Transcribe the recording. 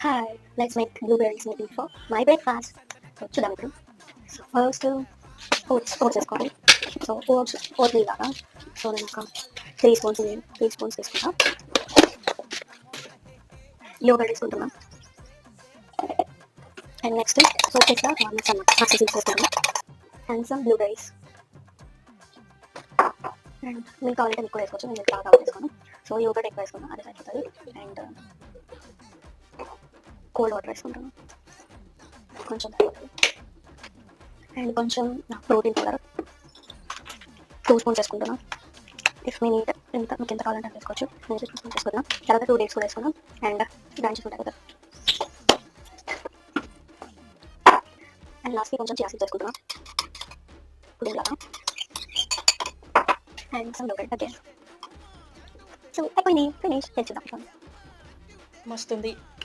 Hi, let's make blueberry smoothie for my breakfast. So చూద్దాం ఇప్పుడు. So first oats వేసుకోవాలి. So oatmeal లాగా. So నేను ఒక 3 స్పూన్స్ తీసుకుంటా. యోగర్ట్ తీసుకుంటున్నా. అండ్ నెక్స్ట్ సోప్ చేసిన నట్స్ సీడ్స్ వేసుకుంటున్నా. And some blueberries. అండ్ మీకు కావాలంటే మీకు కూడా వేసుకోవచ్చు. నేను బాగా వేసుకోను. సో యోగర్ట్ ఎక్కువ వేసుకున్నాను, అది సరిపోతుంది. అండ్ కోల్డ్ వాటర్ వేసుకుంటాను కొంచెం. అండ్ కొంచెం ప్రోటీన్ పౌడర్ 2 స్పూన్స్ వేసుకుంటున్నాను. ఇఫ్ మీ నీట్ మీకు ఎంత కావాలంటే అది వేసుకోవచ్చు. నేను 2 స్పూన్స్ వేసుకున్నాను. తర్వాత 2 డేట్స్ కూడా వేసుకున్నాను. అండ్ బ్రాంచెస్ ఉంటాయి కదా. అండ్ లాస్ట్కి కొంచెం చియా సీడ్స్ వేసుకుంటున్నాను పుడింగ్ లాగా. And some yoghurt again. So అయిపోయింది, ఫినిష్. తెచ్చుదాం. మస్తుంది.